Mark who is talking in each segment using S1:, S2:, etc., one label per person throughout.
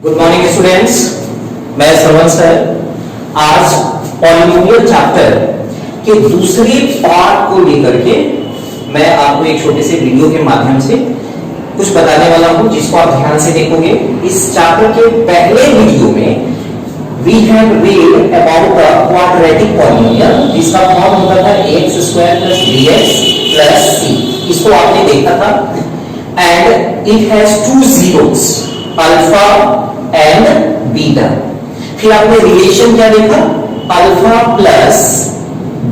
S1: Good morning students, मैं श्रवण sir आज polynomial chapter के दूसरे पार्ट को लेकर के मैं आपको एक छोटे से वीडियो के माध्यम से कुछ बताने वाला हूं, जिसको आप ध्यान से देखोगे। इस चैप्टर के पहले वीडियो में we have read about the quadratic polynomial, जिसका फॉर्म होता था x² + bx + c। इसको आपने देखा था and it has two zeros, alpha and beta. फिर आपने रिलेशन क्या देखा, alpha plus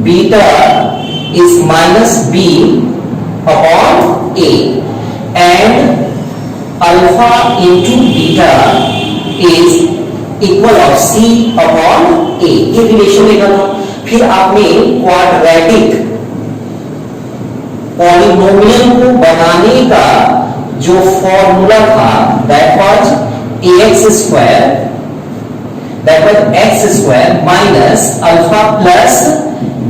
S1: beta is -b upon a and alpha into beta is equal of c upon a। ये रिलेशन देखा था। फिर आपने क्वाड्रेटिक पॉलिनोमियल को बनाने का जो फॉर्मूला था that was ax² that was x² minus alpha plus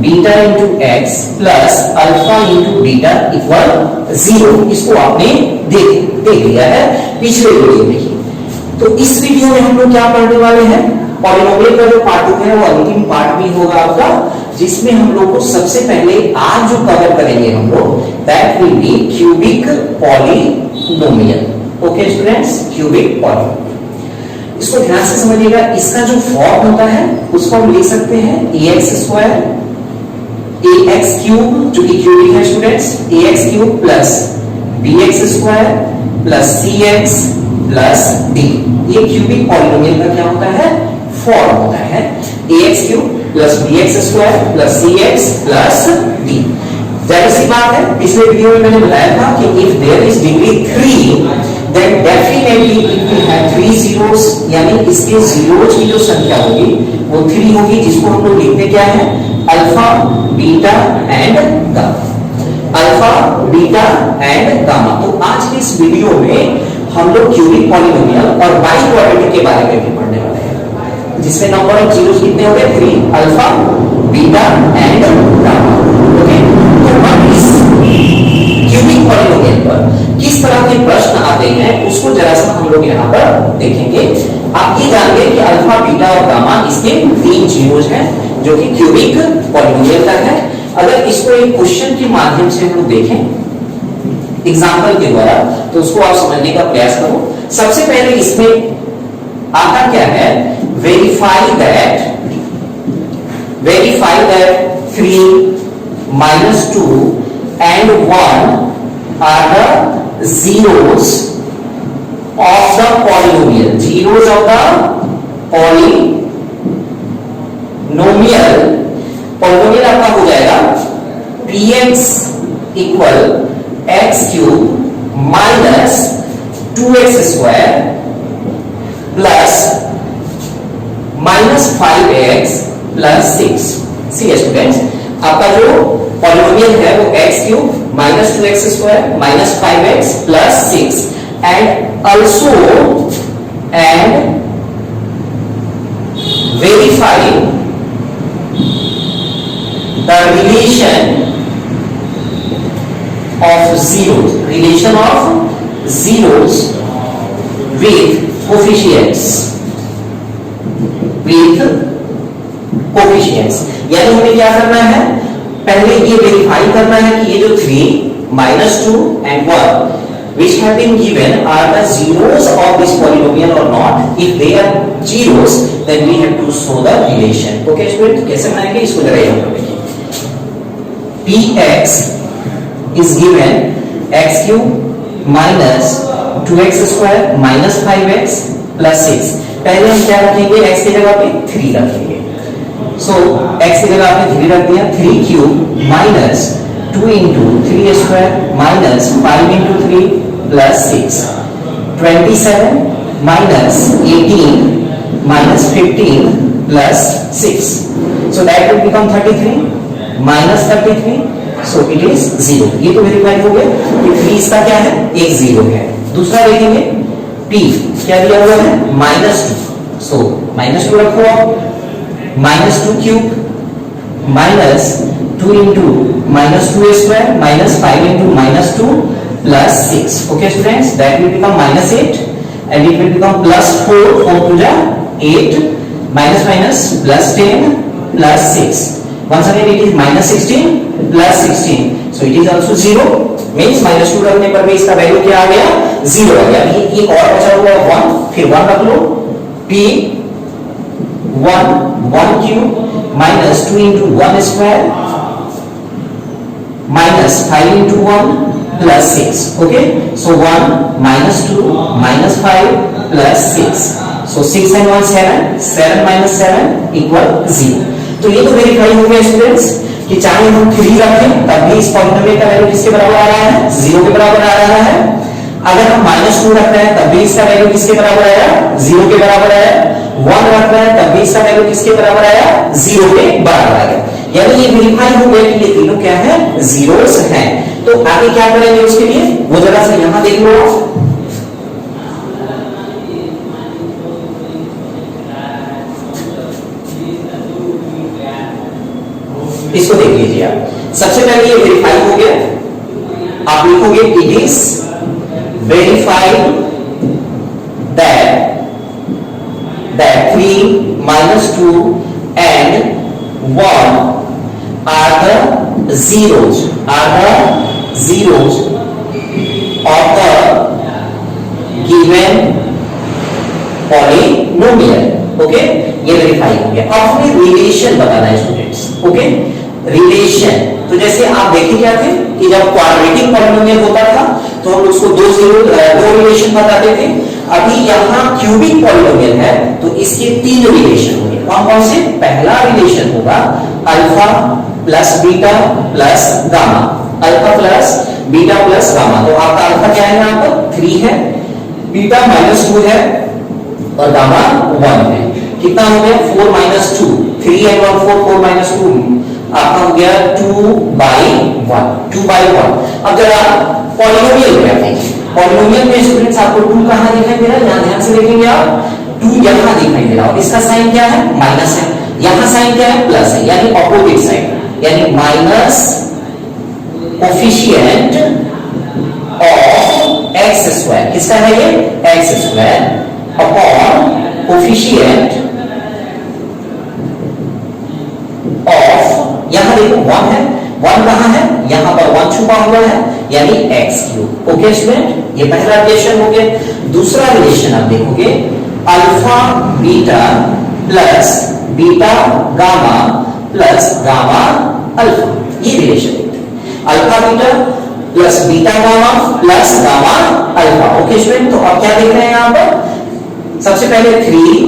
S1: beta into x plus alpha into beta equal 0। इसको आपने देख लिया है पिछले वीडियो में ही। तो इस वीडियो में हम लोग क्या पढ़ने वाले हैं, पॉलिनोमियल का जो पार्ट है वो अंतिम पार्ट भी होगा आपका, जिसमें हम लोग को सबसे पहले आज जो कवर करेंगे हम लोग that will B cubic polynomial. Okay students, cubic polynomial, इसको ध्यान से समझिएगा। इसका जो फॉर्म होता है उसको हम लिख सकते हैं ax² ax³ जो कि क्यूबिक है students, ax³ plus bx² plus cx plus d। ये क्यूबिक पॉलिनोमियल का क्या होता है, फॉर्म होता है ax³ plus bx² plus cx plus d। जाहिर सी बात है, पिछले वीडियो में मैंने बताया था कि if there is degree 3 then definitely it will have 3 zeros, यानी इसके जीरोज की जो संख्या होगी वो 3 होगी, जिसको हम लोग लिखते क्या है, alpha beta and gamma. Alpha beta and gamma. तो आज के इस वीडियो में हम लोग क्यूबिक पॉलिनोमियल और बाई क्वाड्रेटिक के बारे में भी पढ़ने वाले हैं, जिसमें नंबर ऑफ जीरोज कितने हो गए, 3, alpha beta and gamma. Okay, तो अब इस क्यूबिक पॉलिनोमियल पर किस तरह के प्रश्न आते हैं उसको जरा सा हम लोग यहाँ पर देखेंगे। आप ये जानिए कि अल्फा बीटा और गामा इसके 3 जीरोज हैं जो कि क्यूबिक पॉलिनोमियल का है। अगर इसको एक क्वेश्चन के माध्यम से हम देखें एग्जांपल के द्वारा तो उसको आप समझने का प्रयास करो। सबसे पहले इसमें आता क्या है, verify that 3 - 2 and 1 are the zeros of the polynomial. Zeros of the polynomial. Polynomial आपका हो जाएगा px equal x³ minus 2x² plus minus 5x plus 6। सी स्टूडेंट्स, आपका जो पॉलिनोमियल है वो x³ minus 2x² minus 5x plus 6 and also verify the relation of zeros with coefficients यानी हमें क्या करना है, पहले ये वेरीफाई करना है कि ये जो 3 - 2 and 1 which have been given are the zeros of this polynomial or not। if they are zeros then we have to show the relation। okay student, कैसे बनाएंगे इसको जरा यहाँ पर देखिए। px is given x³ minus 2x² minus 5x plus 6। पहले हम क्या रखेंगे, x की जगह पे 3 रखेंगे। सो x की जगह आपने 3 रख दिया, 3³ minus 2 into 3² minus 5 into 3 plus 6, 27 minus 18 minus 15 plus 6, so that will become 33 minus 33, so it is 0। ये तो वेरीफाई हो गया कि 3 इसका क्या है, एक 0 है। दूसरा देखेंगे p क्या दिया हुआ है, -2, सो -2 रखो आप, -2³ minus 2 into -2a² minus 5 into -2 plus 6। okay students, that will become -8 and it will become plus 4, 4 to the 8, minus minus plus 10 plus 6. Once again it is minus 16 plus 16, so it is also 0, means minus 2 रखने पर भी इसका value क्या आ गया, 0 आ गया। अभी एक और बचा हुआ है 1, फिर 1 रख लो, p 1 cube minus 2 into 1 square minus 5 into 1 plus 6. Okay, so 1 minus 2 minus 5 plus 6. So 6 and 1 7, 7 minus 7 equal 0. तो ये तो वेरीफाई हो गया स्टूडेंट्स कि चाहे हम 3 रखें तब भी इस पॉलिनोमियल का वैल्यू किसके बराबर आ रहा है, 0 के बराबर आ रहा है। अगर हम -2 रख रहे हैं तब भी इसका वैल्यू किसके बराबर आया, 0 के बराबर आया। 1 रख रहे हैं तब भी इसका वैल्यू किसके बराबर आया, 0 के बराबर आ गया। यानी ये वेरीफाई हो गया कि ये तीनों क्या है, जीरोस हैं। तो आगे क्या करेंगे उसके लिए, वो जरा सा यहां देख लो, इसको देख लीजिए आप। सबसे पहले ये वेरीफाई हो गया, आप लिखोगे it is verified that 3 minus 2 and 1 are the zeros of the given polynomial. Okay, ये वेरीफाई हो गया। अब हमें रिलेशन बताना है स्टूडेंट्स। ओके, रिलेशन, तो जैसे आप देखे क्या थे कि जब क्वाड्रेटिक पॉलिनोमियल होता था तो हम उसको दो रिलेशन बताते थे। अभी यहाँ क्यूबिक पॉलिनोमियल है तो इसके 3 रिलेशन होंगे। कौन कौन से, पहला रिलेशन होगा alpha plus beta plus gamma, alpha plus beta plus gamma. तो आपका अल्फा क्या है यहाँ पर 3 है, बीटा -2 है और गामा 1 है। कितना हो गया 4 minus 2, 3 and 1 4, 4 minus 2 आपका हो गया 2 by 1। अब जरा पॉलिनोमियल में देखें, पॉलिनोमियल में स्टूडेंट्स आपको 2 कहां दिखाई दे रहा है, यहां ध्यान से देखेंगे आप, 2 यहां दिखाई दे रहा है और इसका साइन क्या है, माइनस है। यहां साइन क्या है, प्लस है, यानी ऑपोजिट साइड, यानी minus coefficient of x square. किसका है ये, x square upon coefficient of, यहां देखो 1 है, 1 कहां है, यहां पर 1 छुपा हुआ है, यानी एक्स क्यूब। ओके स्टूडेंट, ये पहला रिलेशन हो गया। दूसरा रिलेशन आप देखोगे alpha beta plus beta gamma plus gamma alpha, ये relation alpha beta plus beta gamma plus gamma alpha. Okay student, तो अब क्या देख रहे हैं यहां पर, सबसे पहले 3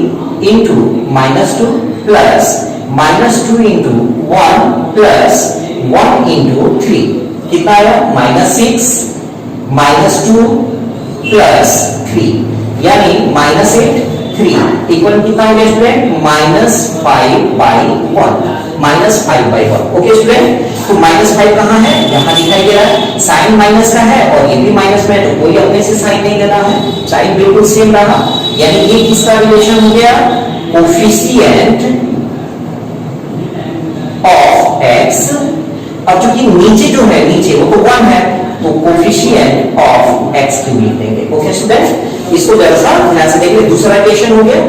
S1: into -2 plus -2 into 1 plus 1 into 3, कितना आया -6 -2 प्लस 3, यानी -8 3 इक्वल कितना हो गया स्टूडेंट, -5/1। ओके स्टूडेंट, तो -5 कहां है, यहां दिखाई दे रहा है, साइन माइनस का है और ये भी माइनस में, तो कोई अपने से साइन नहीं देना है, साइन बिल्कुल सेम रहा, यानी ये किसका रिलेशन हो गया, कोफिशिएंट ऑफ एक्स। अब चूंकि नीचे जो है, नीचे वो तो 1 है, तो कोफिशिएंट ऑफ एक्स क्यूब लिख देंगे। ओके स्टूडेंट, इसको जरा सा ध्यान से देखिए। दूसरा रिलेशन हो गया,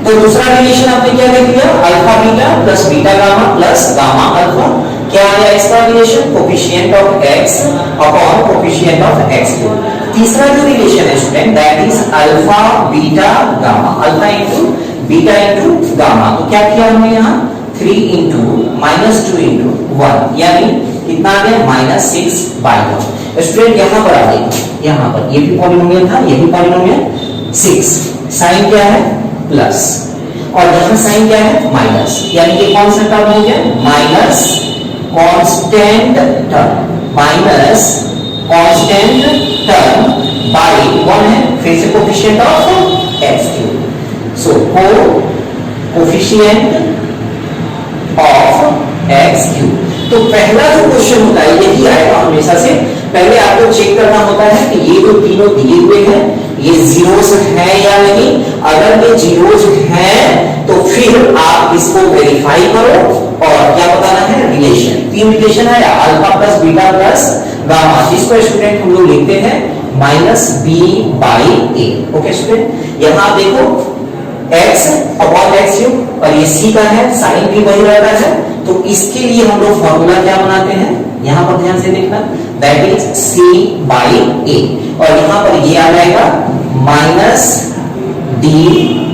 S1: तो दूसरा रिलेशन आपने क्या देख लिया, alpha beta plus beta gamma plus gamma alpha. क्या आ गया इसका relation, coefficient of x upon coefficient of x cube. तीसरा जो रिलेशन है student, that is alpha beta gamma, alpha into beta into gamma. तो क्या किया हमने यहाँ, 3 इंटू -2 इंटू 1, यानी कितना आ गया, -6/1। स्टूडेंट यहां पर आ गई, यहां पर ये भी पॉलिनोमियल था, ये भी पॉलिनोमियल, 6 साइन क्या है, प्लस, और यहां साइन क्या है, माइनस, यानी ये कौन सा टर्म हो गया, minus constant term, minus constant term by 1 है, फिर से coefficient of x cube. So coefficient of x cube. तो पहला जो क्वेश्चन होता है यही आएगा हमेशा से, पहले आपको चेक करना होता है कि ये जो तीनों दिए हुए हैं ये जीरोस हैं या नहीं। अगर ये जीरोस हैं तो फिर आप इसको वेरीफाई करो और क्या बताना है, रिलेशन। 3 रिलेशन है, alpha plus beta plus gamma, जिसको स्टूडेंट हम लोग लिखते हैं minus B by A. Okay student, यहां आप देखो x अपॉन एक्स क्यूब और ये c का है, साइन भी वही रहता है, तो इसके लिए हम लोग फॉर्मूला क्या बनाते हैं, यहां पर ध्यान से देखना, that is c by a, और यहां पर ये आ जाएगा माइनस d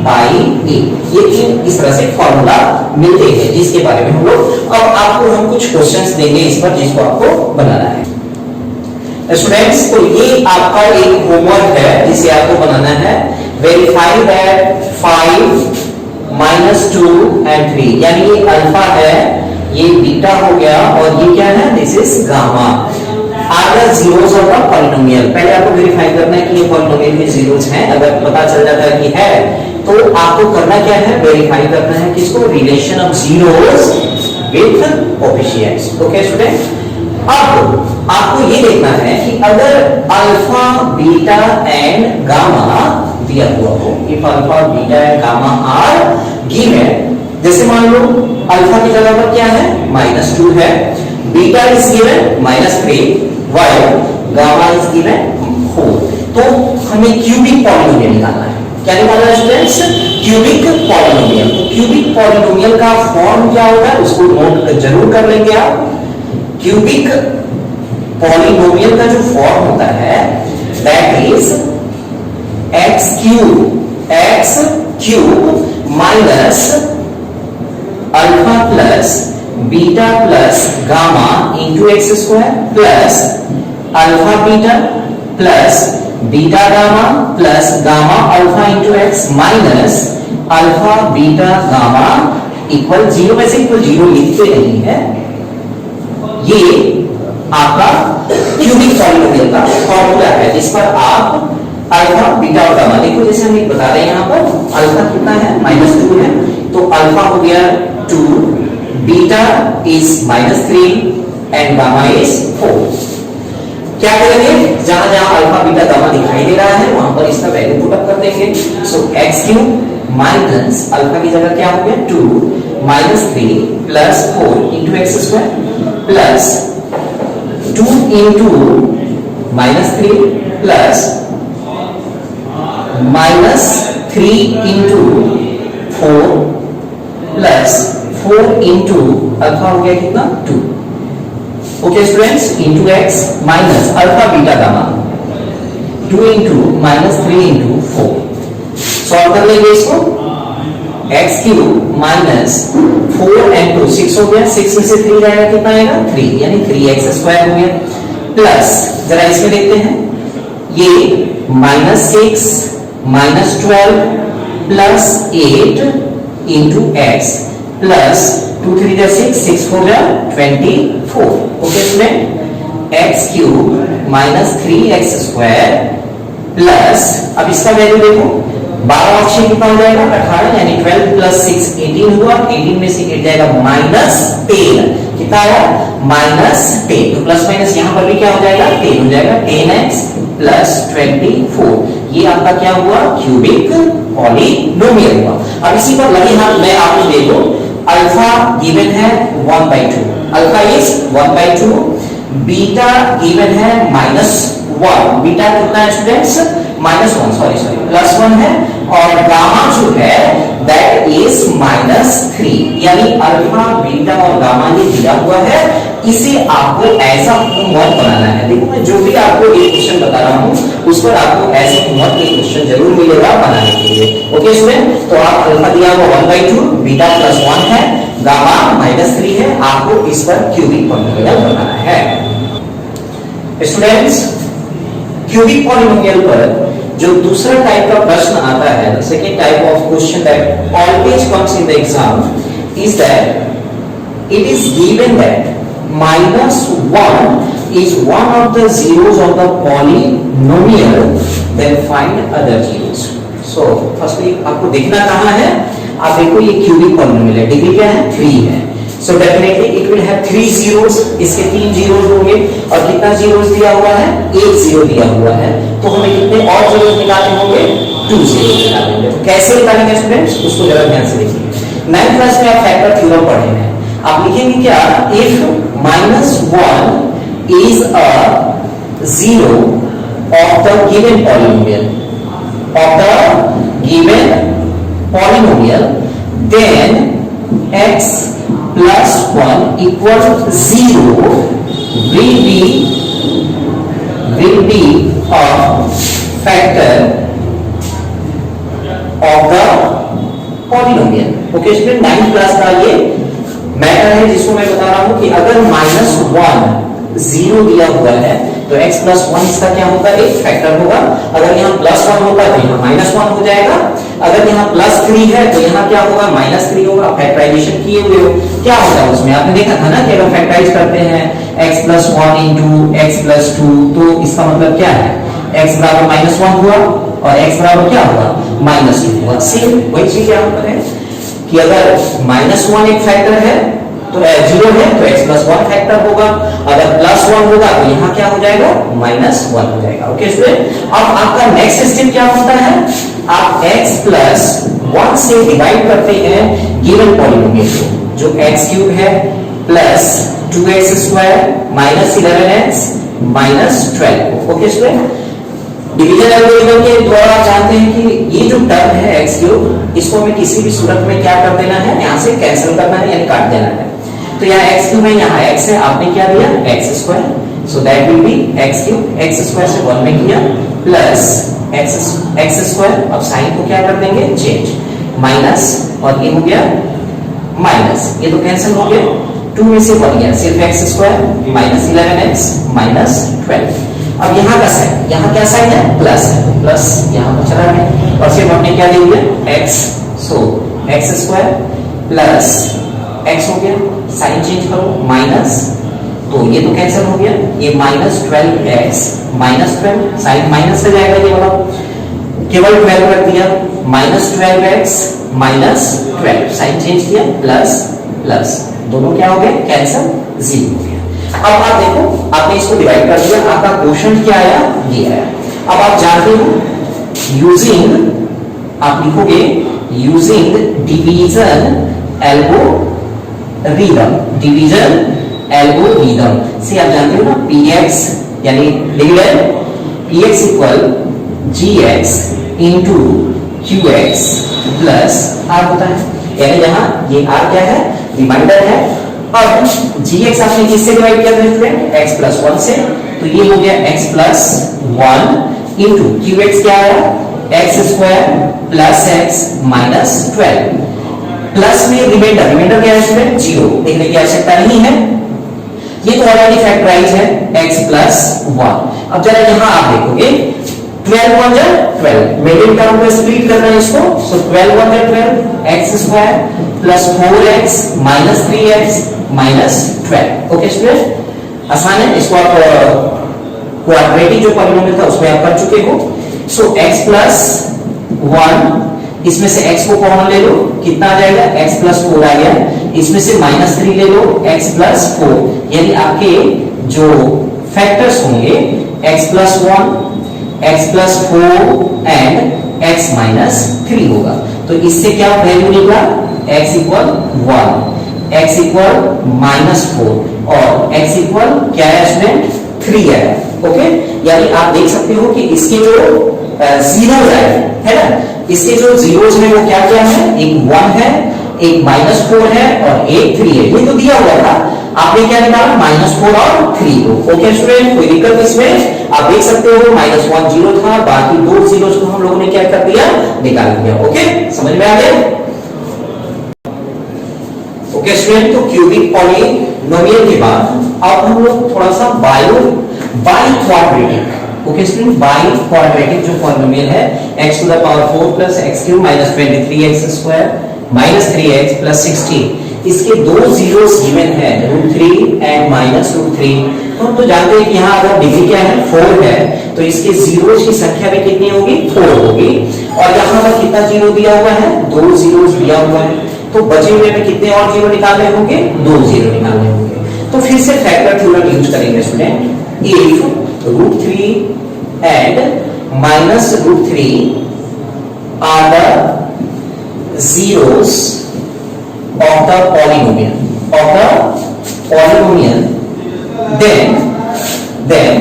S1: बाई a। ये इस तरह से फॉर्मूला मिलते हैं जिसके बारे में हम लोग अब आपको हम कुछ क्वेश्चंस देंगे इस पर, जिसको आपको बनाना है स्टूडेंट्स। तो ये आपका एक होमवर्क है जिसे आपको बनाना है, वेरीफाई दैट 5 माइनस 2 एंड 3, यानी ये अल्फा है, ये बीटा हो गया, और ये क्या है, this is gamma, are the zeros of the polynomial. पहले आपको वेरीफाई करना है कि ये पॉलिनोमियल में जीरोस हैं, अगर पता चल जाता है कि है तो आपको करना क्या है, वेरीफाई करना है किसको, relation of zeros with coefficients. Okay student, अब आपको ये देखना है कि अगर अल्फा बीटा एंड गामा दिया हुआ हो, if alpha beta and gamma are given, जैसे मान लो अल्फा की जगह पर क्या है, -2 है, beta is given -3, while gamma is given 4, तो हमें क्यूबिक पॉलिनोमियल निकालना है। क्या निकालना है स्टूडेंट्स, क्यूबिक पॉलिनोमियल। तो क्यूबिक पॉलिनोमियल का फॉर्म क्या होगा, उसको नोट जरूर कर लेंगे आप। क्यूबिक पॉलिनोमियल का जो फॉर्म होता है that is x cube minus alpha plus beta plus gamma into x square plus alpha beta plus beta gamma plus gamma alpha into x minus alpha beta gamma equal 0, वैसे equal 0 लिखते नहीं है। ये आपका cubic polynomial का formula है, जिस पर आप अल्फा बीटा और गामा, देखो जैसे हम बता रहे हैं यहाँ पर अल्फा कितना है, -2 है, तो अल्फा हो गया 2, beta is -3 and gamma is 4। क्या करेंगे, जहां जहां अल्फा बीटा गामा दिखाई दे रहा है वहां पर इसका वैल्यू पुट अप कर देंगे। सो x क्यूब माइनस अल्फा की जगह क्या हो गया 2 -3 plus 4 into x square plus 2 into -3 plus -3 into 4 plus 4 into alpha हो गया कितना 2। Okay students, into x minus alpha beta gamma 2 into -3 into 4, solve कर लेंगे इसको। x क्यूब माइनस 4 एंड 2 6 हो गया, 6 में से 3 जाएगा कितना आएगा 3, यानी 3x स्क्वायर हो गया, प्लस जरा इसमें देखते हैं, ये -6 -12 प्लस 8 इंटू एक्स प्लस 2 3 जा 6 4 जा 24। Okay student, x cube minus 3x square plus, अब इसका वैल्यू देखो 12 ऑप्शन कितना हो जाएगा 18, यानी 12 प्लस 6 18 हुआ, 18 में से 8 जाएगा -10, कितना आया -10, तो प्लस माइनस यहां पर भी क्या हो जाएगा 10 हो जाएगा, 10x प्लस 24, ये आपका क्या हुआ क्यूबिक पॉलिनोमियल हुआ। अब इसी पर लगे हाथ मैं आपको दे दूं, अल्फा गिवन है 1/2, अल्फा इज 1/2, बीटा गिवन है -1, बीटा कितना है स्टूडेंट्स -1, सॉरी +1 है, और गामा जो है दैट इज -3, यानी अल्फा बीटा और गामा ये दिया हुआ है, इसे आपको ऐसा होमवर्क बनाना है। देखो मैं जो भी आपको एक क्वेश्चन बता रहा हूं उस पर आपको ऐसे होमवर्क एक क्वेश्चन जरूर मिलेगा बनाने के लिए। ओके स्टूडेंट, तो आप अल्फा दिया हुआ 1/2, बीटा +1 है, गामा -3 है, आपको इस पर क्यूबिक पॉलिनोमियल बनाना है। स्टूडेंट्स, क्यूबिक पॉलिनोमियल पर जो दूसरा टाइप का प्रश्न आता है, the second type of question that always comes in the exam is that it is given that -1 is one of the zeros of the polynomial, then find other zeros. So firstly आपको देखना कहाँ है, आप देखो ये cubic polynomial है, degree क्या है 3 है, so definitely it will have 3 zeros, इसके 3 zeros होंगे, और कितना zeros दिया हुआ है 1 0 दिया हुआ है, तो हमें कितने और zeros निकालने होंगे 2 zeros निकालेंगे। तो कैसे निकालेंगे स्टूडेंट्स, उसको जरा ध्यान से देखिए। 9th क्लास में आप फैक्टर थ्योरम पढ़े हैं, आप लिखेंगे क्या, if -1 is a 0 of the given polynomial, then x plus 1 equals 0 will be a factor of the polynomial. Okay student, 9th class का ये मैटर है जिसको मैं बता रहा हूं कि अगर -1 0 दिया हुआ है तो x plus 1 इसका क्या होगा, एक फैक्टर होगा। अगर यहाँ +1 होता है तो यहाँ -1 हो जाएगा। अगर यहाँ +3 है तो यहाँ क्या होगा, -3 होगा। फैक्टराइजेशन किए हुए हो क्या होता है उसमें, आपने देखा था ना कि अगर फैक्टराइज करते हैं x plus 1 into x plus 2 तो इसका मतलब क्या है, x बराबर -1 हुआ और x बराबर क्या हुआ, -2 हुआ। सेम वही चीज यहाँ पर है कि अगर -1 एक फैक्टर है तो 0 है तो x plus 1 फैक्टर होगा, अगर +1 होगा तो यहाँ क्या हो जाएगा, -1 हो जाएगा। ओके स्टूडेंट, अब आपका नेक्स्ट स्टेप क्या होता है, आप x plus 1 से डिवाइड करते हैं गिवन पॉलिनोमियल को, जो x³ है plus 2x² minus 11x minus 12। Okay student, division algorithm के द्वारा जानते हैं कि ये जो टर्म है x³ इसको हमें किसी भी सूरत में क्या कर देना है, यहाँ से कैंसिल करना है यानी काट देना है। तो यहाँ x³ है, यहाँ x है, आपने क्या दिया x², so that will B x³, x² से 1 में किया प्लस x², अब साइन को क्या कर देंगे, चेंज, माइनस, और ये हो गया माइनस, ये तो कैंसिल हो गया, 2 में से 1 गया, सिर्फ x² माइनस 11x माइनस 12। अब यहाँ का साइन, यहाँ क्या साइन है, प्लस है, तो प्लस यहाँ पर चला गया और सिर्फ हमने क्या ले लिया x, सो x² प्लस x हो गया, साइन चेंज करो, माइनस, तो ये तो कैंसिल हो गया, ये -12x माइनस 12, साइन माइनस से जाएगा ये वाला, केवल 12 रख दिया, -12x माइनस 12, साइन चेंज किया, प्लस प्लस, दोनों क्या हो गए, कैंसिल, 0 हो गया। अब आप देखो, आपने इसको डिवाइड कर दिया, आपका क्वोशंट क्या आया, ये आया। अब आप जानते हो यूजिंग, आप लिखोगे यूजिंग डिवीजन एल्गोरिथम से, आप जानते हो ना px यानी division, px equal gx into qx plus r होता है, यानी यहाँ ये r क्या है, रिमाइंडर है। अब gx आपने किससे डिवाइड किया था स्टूडेंट, x plus 1 से, तो ये हो गया x plus 1 इनटू qx क्या आया, x² plus x minus 12, plus में रिमाइंडर क्या है स्टूडेंट, 0, देखने की आवश्यकता नहीं है, ये तो ऑलरेडी फैक्टराइज है, x plus 1। अब जरा यहाँ आप देखोगे 12 1 जा 12, मिडिल टर्म को स्प्लिट करना है इसको, सो 12 1 जा 12, x² plus 4x minus 3x minus 12। Okay student, आसान है, इसको आप क्वाड्रेटिक जो पॉलिनोमियल था उसमें आप कर चुके हो। सो x plus 1, इसमें से x को कॉमन ले लो, कितना आ जाएगा, x plus 4 आ गया, इसमें से -3 ले लो, x plus 4, यानी आपके जो फैक्टर्स होंगे x plus 1, x plus 4 and x minus 3 होगा। तो इससे क्या वैल्यू निकला, x इक्वल 1, x इक्वल -4 और x इक्वल क्या है स्टूडेंट, 3 है। ओके, यानी आप देख सकते हो कि इसके जो जीरोस है ना, इसके जो जीरोस में वो क्या क्या है, एक 1 है, एक -4 है और एक 3 है, ये तो दिया हुआ था, आपने क्या निकाला, -4 और 3 को। ओके स्टूडेंट, कोई दिक्कत इसमें, आप देख सकते हो -1 0 था, बाकी दो जीरोस को हम लोगों ने क्या कर दिया, निकाल दिया। ओके, समझ में आ गया। ओके स्टूडेंट, तो क्यूबिक पॉलिनोमियल के बाद अब हम लोग थोड़ा सा by quadratic, okay student, by quadratic जो पॉलिनोमियल है x⁴ plus x³ minus 23x² minus 3x plus 16, इसके दो जीरोस गिवन है, √3 एंड -√3। तो हम तो जानते हैं कि यहाँ अगर डिग्री क्या है, 4 है, तो इसके जीरोस की संख्या भी कितनी होगी, 4 होगी, और यहाँ पर कितना जीरो दिया हुआ है, 2 जीरोस दिया हुआ है, तो बचे हुए में कितने और जीरो निकालने होंगे, 2 जीरो निकालने होंगे। तो फिर से फैक्टर थ्योरम यूज करेंगे student, if √3 and -√3 are the zeros of the polynomial then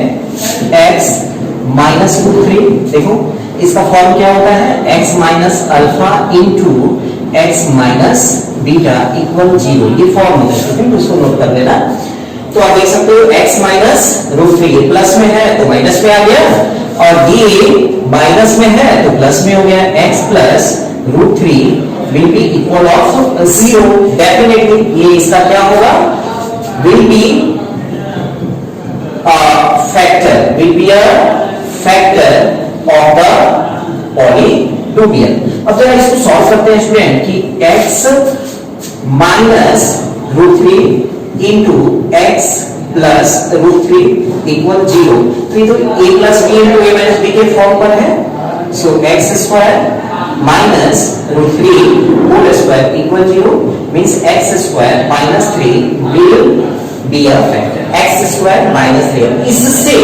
S1: x -√3। देखो इसका फॉर्म क्या होता है, x minus alpha into x minus beta equal 0, ये फॉर्म होता है। ठीक है, इसको नोट कर लेना। तो आप देख सकते हो x माइनस √3 प्लस में है तो माइनस में आ गया, और ये माइनस में है तो प्लस में हो गया। x plus √3 will be equal of 0। Definitely ये इसका क्या होगा, will be factor, will be a factor of the polynomial. अब जरा इसको सॉल्व करते हैं स्टूडेंट कि x minus √3 into x plus √3 equal 0। तो ये तो a plus b into a minus b के फॉर्म पर है। So x square minus √3 whole square equal 0 means x square minus 3 will be a factor. x square minus 3, इससे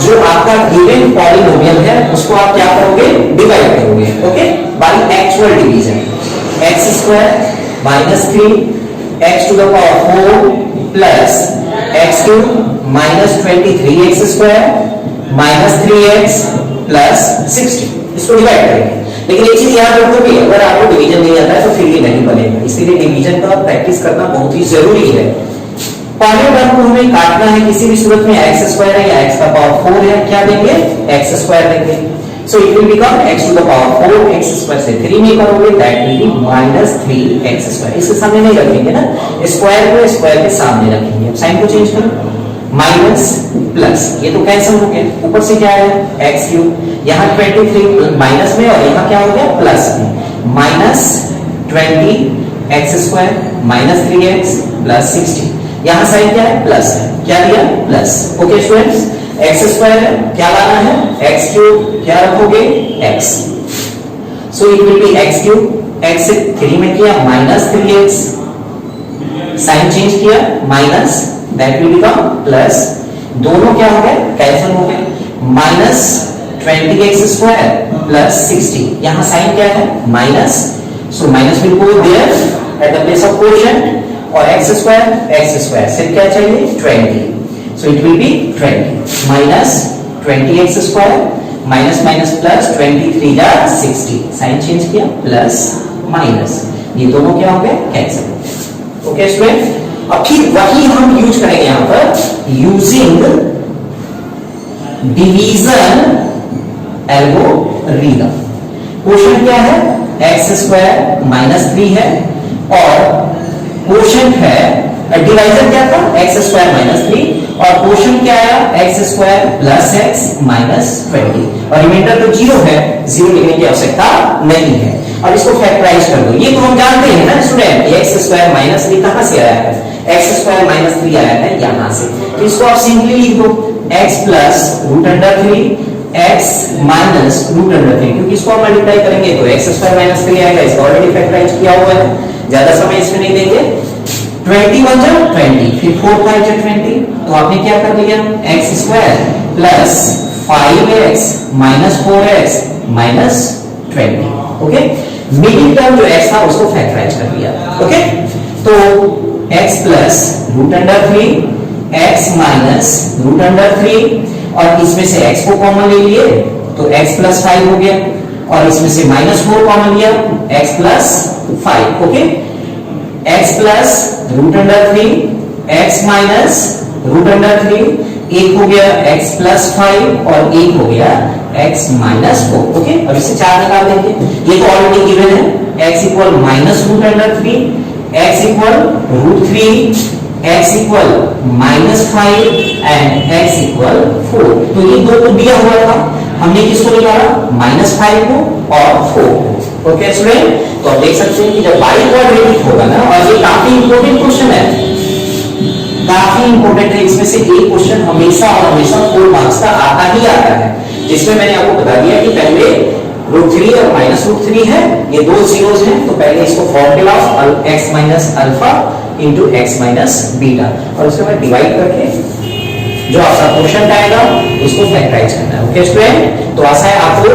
S1: जो आपका given polynomial है उसको आप क्या करोगे, डिवाइड करोगे। Okay, by actual division. x square minus 3 x to the power 4 plus x cube minus 23x square minus 3x plus 60, इसको डिवाइड करेंगे। लेकिन एक चीज याद रखो कि अगर आपको डिवीजन नहीं आता है तो फिर ये नहीं बनेगा, इसीलिए डिवीजन का प्रैक्टिस करना बहुत ही जरूरी है। पहले टर्म को हमें काटना है किसी भी सूरत में, x स्क्वायर है या x का पावर 4 है, क्या देंगे, x स्क्वायर देंगे। So it will become x to the power 4, x square से 3 में करोगे that will be minus 3x square. इसके सामने नहीं रखेंगे ना, स्क्वायर को स्क्वायर के सामने रखेंगे। अब साइन को चेंज करो, माइनस प्लस, ये तो कैंसिल हो गया, ऊपर से क्या आया x क्यूब, यहाँ 23 माइनस में और यहाँ क्या हो गया प्लस में, minus 20x square minus 3x plus 60। यहां साइन क्या है, प्लस है, क्या दिया plus. Okay students, x square है, क्या लाना है, x क्यूब, क्या रखोगे x। So it will B x cube, x से 3 में किया माइनस 3x, साइन चेंज किया minus, that will become plus, दोनों क्या हो गए कैंसिल हो गए, माइनस 20x स्क्वायर प्लस 60, यहां साइन क्या है minus, so minus will go there at the place of coefficient, और x स्क्वायर से क्या चाहिए 20, so it will be 20 minus 20x square minus minus plus 23 जा 60, साइन चेंज किया प्लस माइनस, ये दोनों क्या हो गए कैंसिल। ओके स्टूडेंट, अब ठीक वही हम यूज करेंगे यहां पर यूजिंग डिवीजन एल्गोरिथम। क्वेश्चन क्या है, x स्क्वायर माइनस 3 है और क्वोशंट है, डिवाइजर क्या था x स्क्वायर माइनस 3 और क्वोशंट क्या आया x square plus x minus 20, और रिमाइंडर तो 0 है, 0 लिखने की आवश्यकता नहीं है। अब इसको फैक्टराइज कर दो, ये तो हम जानते हैं ना स्टूडेंट, x स्क्वायर माइनस 3 कहां से आया है, x स्क्वायर माइनस 3 आया है यहां से, तो इसको आप सिंपली लिख दो x plus root under 3 x minus root under 3, क्योंकि इसको हम मल्टीप्लाई करेंगे तो x स्क्वायर माइनस 3 आएगा, इसको ऑलरेडी फैक्टराइज किया हुआ है, ज्यादा समय इसमें नहीं देंगे। 21 जा 20, फिर 4 5 जा 20, तो आपने क्या कर लिया x square plus 5x minus 4x minus 20। Okay, middle term जो x था उसको फैक्टराइज कर लिया। ओके, तो x plus root under 3 x minus root under 3 और इसमें से x को कॉमन ले लिए तो x प्लस 5 हो गया, और इसमें से माइनस 4 कॉमन लिया x plus 5। Okay, x plus root under 3 x minus root under 3, एक हो गया x प्लस 5 और एक हो गया x माइनस 4। ओके, अब इसे 4 निकाल देंगे, ये तो ऑलरेडी गिवन है, x equal minus root under 3 x equal root 3 x equal minus 5 and x equal 4। तो ये दो को दिया हुआ था, हमने किसको निकाला माइनस 5 को और 4 को। ओके स्टूडेंट, तो आप देख सकते हैं कि जब बाई क्वाड्रेटिक होगा ना, और ये काफी इंपॉर्टेंट क्वेश्चन है, काफी इंपॉर्टेंट है, इसमें से एक क्वेश्चन हमेशा और हमेशा 4 मार्क्स का आता ही आता है, जिसमें मैंने आपको बता दिया कि पहले रूट 3 और माइनस रूट 3 है, ये दो जीरोस हैं, तो पहले इसको formula of x minus alpha into x minus beta, और उसके बाद डिवाइड करके जो आपका क्वेश्चन आएगा उसको फैक्टराइज करना है। ओके स्टूडेंट, तो आशा है आपको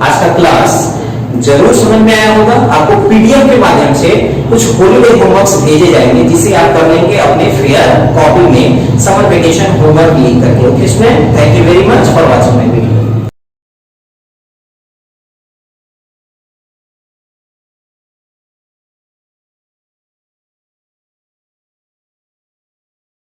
S1: आज का क्लास जरूर समझ में आया होगा। आपको पीडीएफ के माध्यम से कुछ हॉलीडे होमवर्क्स भेजे जाएंगे जिसे आप कर लेंगे अपने फेयर कॉपी में समर वेकेशन होमवर्क लिख करके। Okay student, thank you very much for watching my video.